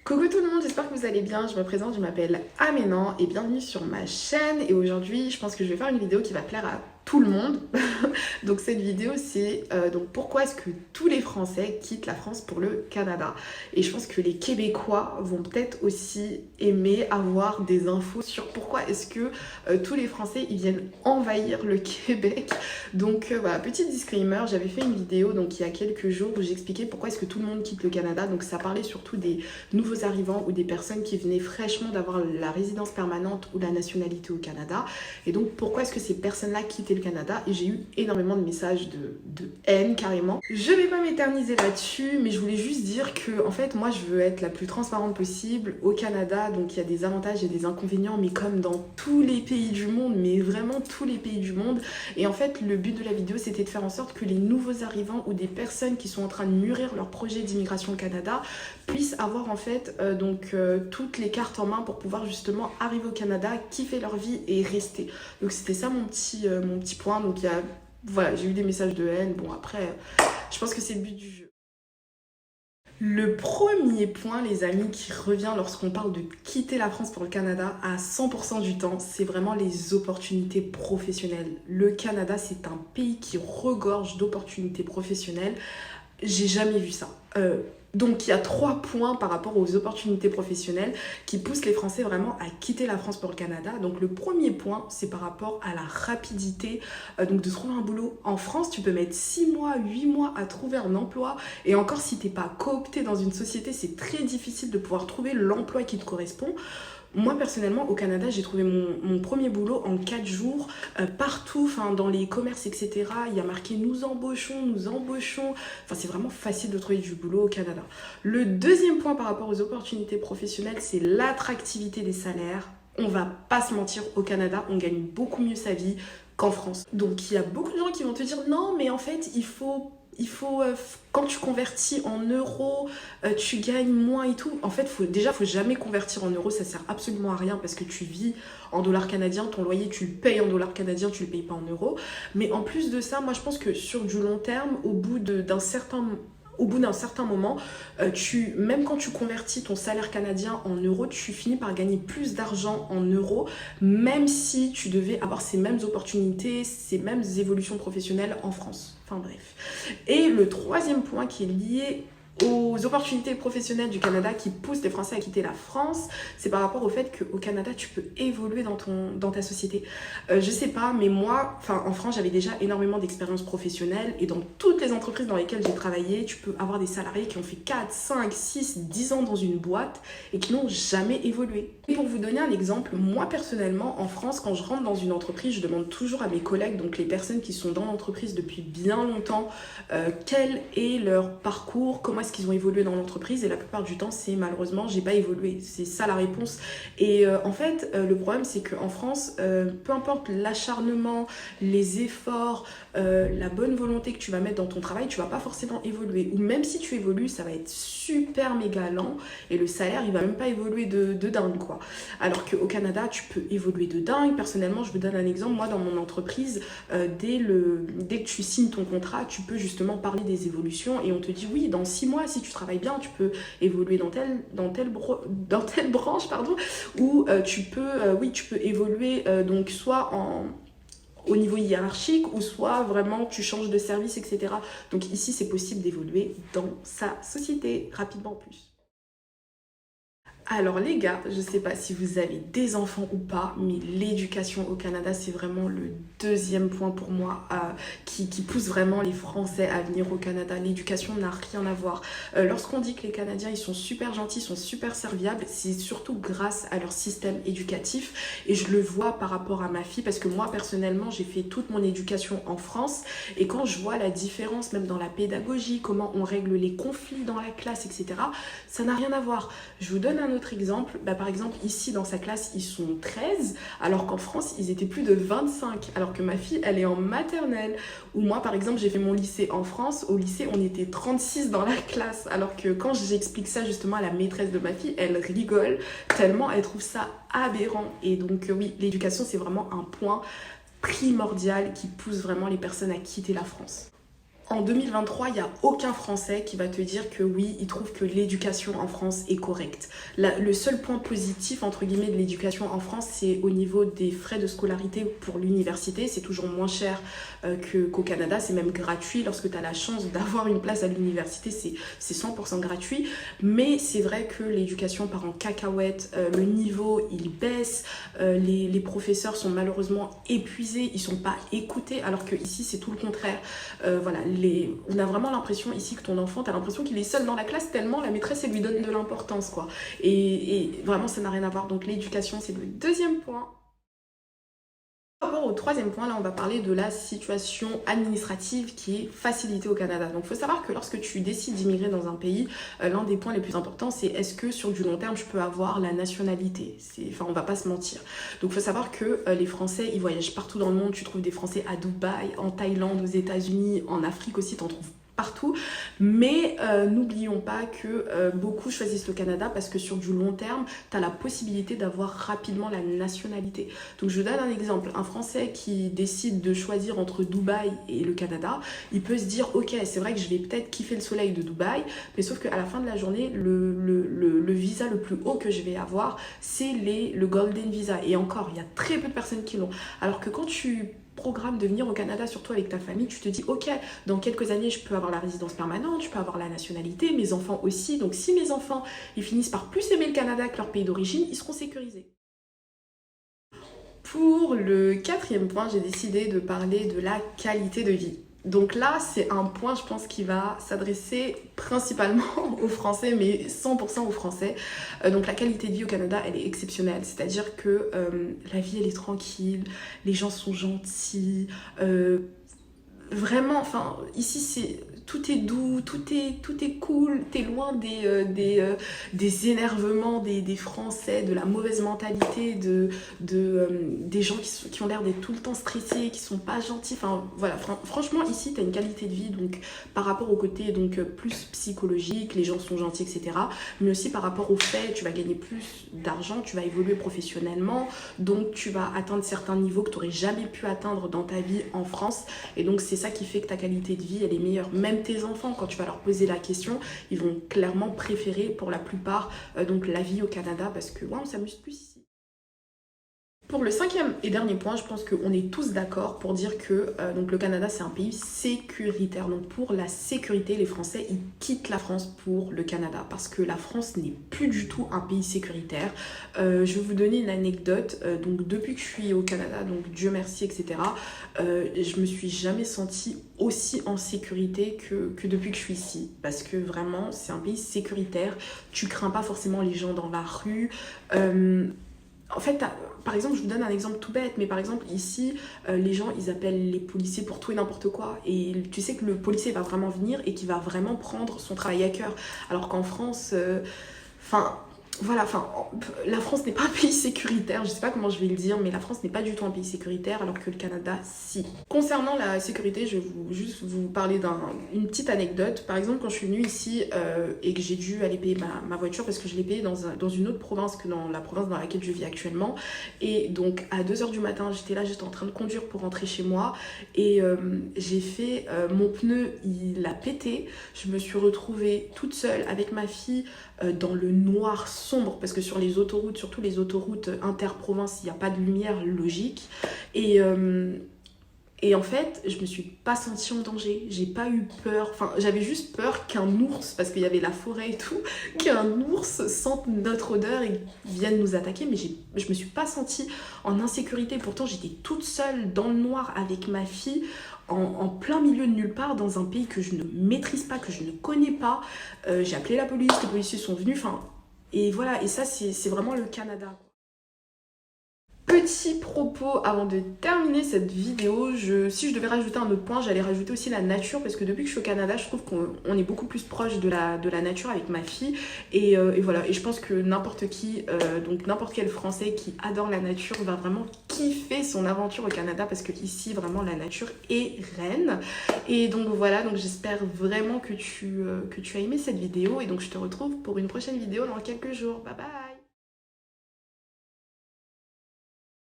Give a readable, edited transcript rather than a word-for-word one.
Coucou tout le monde, j'espère que vous allez bien. Je me présente, je m'appelle Aménan et bienvenue sur ma chaîne. Et aujourd'hui, je pense que je vais faire une vidéo qui va plaire à tout le monde. Donc cette vidéo, c'est donc pourquoi est-ce que tous les Français quittent la France pour le Canada. Et je pense que les Québécois vont peut-être aussi aimer avoir des infos sur pourquoi est-ce que tous les Français ils viennent envahir le Québec. Donc voilà, petit disclaimer, j'avais fait une vidéo donc il y a quelques jours où j'expliquais pourquoi est-ce que tout le monde quitte le Canada. Donc ça parlait surtout des nouveaux arrivants ou des personnes qui venaient fraîchement d'avoir la résidence permanente ou la nationalité au Canada. Et donc pourquoi est-ce que ces personnes-là quittaient le Canada? Et j'ai eu énormément de messages de haine carrément. Je vais pas m'éterniser là-dessus, mais je voulais juste dire que en fait moi je veux être la plus transparente possible au Canada. Donc il y a des avantages et des inconvénients, mais comme dans tous les pays du monde, mais vraiment tous les pays du monde. Et en fait le but de la vidéo c'était de faire en sorte que les nouveaux arrivants ou des personnes qui sont en train de mûrir leur projet d'immigration au Canada puissent avoir en fait toutes les cartes en main pour pouvoir justement arriver au Canada, kiffer leur vie et rester. Donc c'était ça mon petit point. Donc voilà, j'ai eu des messages de haine. Bon après, je pense que c'est le but du jeu. Le premier point, les amis, qui revient lorsqu'on parle de quitter la France pour le Canada à 100% du temps, c'est vraiment les opportunités professionnelles. Le Canada, c'est un pays qui regorge d'opportunités professionnelles. J'ai jamais vu ça. Donc il y a 3 points par rapport aux opportunités professionnelles qui poussent les Français vraiment à quitter la France pour le Canada. Donc le premier point, c'est par rapport à la rapidité donc de trouver un boulot. En France, tu peux mettre 6 mois, 8 mois à trouver un emploi. Et encore, si t'es pas coopté dans une société, c'est très difficile de pouvoir trouver l'emploi qui te correspond. Moi personnellement au Canada j'ai trouvé mon premier boulot en 4 jours partout, dans les commerces etc. Il y a marqué nous embauchons, c'est vraiment facile de trouver du boulot au Canada. Le deuxième point par rapport aux opportunités professionnelles, c'est l'attractivité des salaires. On va pas se mentir, au Canada on gagne beaucoup mieux sa vie qu'en France. Donc il y a beaucoup de gens qui vont te dire non mais en fait il faut quand tu convertis en euros, tu gagnes moins et tout. En fait, faut jamais convertir en euros, ça sert absolument à rien parce que tu vis en dollars canadiens, ton loyer, tu le payes en dollars canadiens, tu le payes pas en euros. Mais en plus de ça, moi je pense que sur du long terme, au bout d'un certain moment, même quand tu convertis ton salaire canadien en euros, tu finis par gagner plus d'argent en euros, même si tu devais avoir ces mêmes opportunités, ces mêmes évolutions professionnelles en France. Enfin bref. Et le troisième point qui est lié aux opportunités professionnelles du Canada qui poussent les Français à quitter la France, c'est par rapport au fait qu'au Canada, tu peux évoluer dans ta société. Je sais pas, mais moi, en France, j'avais déjà énormément d'expérience professionnelle et dans toutes les entreprises dans lesquelles j'ai travaillé, tu peux avoir des salariés qui ont fait 4, 5, 6, 10 ans dans une boîte et qui n'ont jamais évolué. Et pour vous donner un exemple, moi personnellement, en France, quand je rentre dans une entreprise, je demande toujours à mes collègues, donc les personnes qui sont dans l'entreprise depuis bien longtemps, quel est leur parcours, comment est-ce qu'ils ont évolué dans l'entreprise, et la plupart du temps c'est malheureusement j'ai pas évolué, c'est ça la réponse. Et en fait le problème c'est qu'en France peu importe l'acharnement, les efforts, la bonne volonté que tu vas mettre dans ton travail, tu vas pas forcément évoluer, ou même si tu évolues ça va être super méga lent et le salaire il va même pas évoluer de dingue quoi. Alors qu'au Canada tu peux évoluer de dingue. Personnellement je vous donne un exemple, moi dans mon entreprise dès que tu signes ton contrat tu peux justement parler des évolutions et on te dit oui dans 6 mois si tu travailles bien tu peux évoluer dans telle branche ou tu peux évoluer donc soit au niveau hiérarchique ou soit vraiment tu changes de service etc. Donc ici c'est possible d'évoluer dans sa société rapidement en plus. Alors les gars, je sais pas si vous avez des enfants ou pas, mais l'éducation au Canada, c'est vraiment le deuxième point pour moi qui pousse vraiment les Français à venir au Canada. L'éducation n'a rien à voir. Lorsqu'on dit que les Canadiens, ils sont super gentils, ils sont super serviables, c'est surtout grâce à leur système éducatif. Et je le vois par rapport à ma fille, parce que moi, personnellement, j'ai fait toute mon éducation en France. Et quand je vois la différence, même dans la pédagogie, comment on règle les conflits dans la classe, etc., ça n'a rien à voir. Je vous donne un autre exemple, par exemple ici dans sa classe ils sont 13 alors qu'en France ils étaient plus de 25, alors que ma fille elle est en maternelle, ou moi par exemple j'ai fait mon lycée en France, au lycée on était 36 dans la classe, alors que quand j'explique ça justement à la maîtresse de ma fille elle rigole tellement elle trouve ça aberrant. Et donc oui, l'éducation c'est vraiment un point primordial qui pousse vraiment les personnes à quitter la France. En 2023, il n'y a aucun Français qui va te dire que oui, il trouve que l'éducation en France est correcte. Le seul point positif, entre guillemets, de l'éducation en France, c'est au niveau des frais de scolarité pour l'université. C'est toujours moins cher qu'au Canada, c'est même gratuit. Lorsque tu as la chance d'avoir une place à l'université, c'est 100% gratuit. Mais c'est vrai que l'éducation part en cacahuète, le niveau, il baisse, les professeurs sont malheureusement épuisés, ils sont pas écoutés, alors que ici c'est tout le contraire. Voilà, on a vraiment l'impression ici que ton enfant, t'as l'impression qu'il est seul dans la classe tellement la maîtresse elle lui donne de l'importance quoi. Et vraiment ça n'a rien à voir. Donc l'éducation c'est le deuxième point. Par rapport au troisième point, là on va parler de la situation administrative qui est facilitée au Canada. Donc il faut savoir que lorsque tu décides d'immigrer dans un pays, l'un des points les plus importants c'est est-ce que sur du long terme je peux avoir la nationalité. Enfin on va pas se mentir. Donc il faut savoir que les Français ils voyagent partout dans le monde, tu trouves des Français à Dubaï, en Thaïlande, aux États-Unis, en Afrique aussi t'en trouves partout, mais n'oublions pas que beaucoup choisissent le Canada parce que sur du long terme, tu as la possibilité d'avoir rapidement la nationalité. Donc je vous donne un exemple, un Français qui décide de choisir entre Dubaï et le Canada, il peut se dire ok c'est vrai que je vais peut-être kiffer le soleil de Dubaï, mais sauf qu'à la fin de la journée, le visa le plus haut que je vais avoir, c'est le Golden Visa, et encore, il y a très peu de personnes qui l'ont, alors que quand tu programme de venir au Canada, surtout avec ta famille, tu te dis ok, dans quelques années je peux avoir la résidence permanente, je peux avoir la nationalité, mes enfants aussi, donc si mes enfants ils finissent par plus aimer le Canada que leur pays d'origine, ils seront sécurisés. Pour le quatrième point, j'ai décidé de parler de la qualité de vie. Donc là, c'est un point, je pense, qui va s'adresser principalement aux Français, mais 100% aux Français. Donc la qualité de vie au Canada, elle est exceptionnelle. C'est-à-dire que la vie, elle est tranquille, les gens sont gentils. Vraiment, enfin, ici, tout est doux, tout est cool. T'es loin des énervements des Français, de la mauvaise mentalité, des gens qui ont l'air d'être tout le temps stressés, qui sont pas gentils. Enfin, voilà, franchement, ici, t'as une qualité de vie, donc, par rapport au côté donc, plus psychologique, les gens sont gentils, etc. Mais aussi par rapport au fait, tu vas gagner plus d'argent, tu vas évoluer professionnellement, donc tu vas atteindre certains niveaux que tu n'aurais jamais pu atteindre dans ta vie en France. Et donc, c'est ça qui fait que ta qualité de vie, elle est meilleure. Même tes enfants, quand tu vas leur poser la question, ils vont clairement préférer pour la plupart donc la vie au Canada parce que ouais, on s'amuse plus ici. Pour le cinquième et dernier point, je pense qu'on est tous d'accord pour dire que donc le Canada, c'est un pays sécuritaire. Donc pour la sécurité, les Français, ils quittent la France pour le Canada parce que la France n'est plus du tout un pays sécuritaire. Je vais vous donner une anecdote. Donc depuis que je suis au Canada, donc Dieu merci, etc., je me suis jamais sentie aussi en sécurité que depuis que je suis ici. Parce que vraiment, c'est un pays sécuritaire. Tu crains pas forcément les gens dans la rue. En fait, par exemple, je vous donne un exemple tout bête, mais par exemple, ici, les gens, ils appellent les policiers pour tout et n'importe quoi. Et tu sais que le policier va vraiment venir et qu'il va vraiment prendre son travail à cœur. Alors qu'en France, voilà, la France n'est pas un pays sécuritaire, je sais pas comment je vais le dire, mais la France n'est pas du tout un pays sécuritaire, alors que le Canada, si. Concernant la sécurité, je vais juste vous parler d'une petite anecdote. Par exemple, quand je suis venue ici et que j'ai dû aller payer ma voiture, parce que je l'ai payée dans une autre province que dans la province dans laquelle je vis actuellement, et donc à 2h du matin, j'étais en train de conduire pour rentrer chez moi, et j'ai fait, mon pneu, il a pété, je me suis retrouvée toute seule avec ma fille, dans le noir sombre, parce que sur les autoroutes, surtout les autoroutes interprovinces, il n'y a pas de lumière logique. Et en fait, je me suis pas sentie en danger, j'ai pas eu peur, enfin j'avais juste peur qu'un ours, parce qu'il y avait la forêt et tout, qu'un ours sente notre odeur et vienne nous attaquer, mais je me suis pas sentie en insécurité. Pourtant j'étais toute seule dans le noir avec ma fille, en plein milieu de nulle part, dans un pays que je ne maîtrise pas, que je ne connais pas. J'ai appelé la police, les policiers sont venus, enfin, et voilà, et ça c'est vraiment le Canada. Petit propos avant de terminer cette vidéo, si je devais rajouter un autre point, j'allais rajouter aussi la nature, parce que depuis que je suis au Canada, je trouve qu'on est beaucoup plus proche de la nature avec ma fille, et voilà, et je pense que n'importe qui, donc n'importe quel Français qui adore la nature va vraiment kiffer son aventure au Canada, parce que ici vraiment la nature est reine. Et donc voilà, donc j'espère vraiment que tu as aimé cette vidéo, et donc je te retrouve pour une prochaine vidéo dans quelques jours. Bye bye.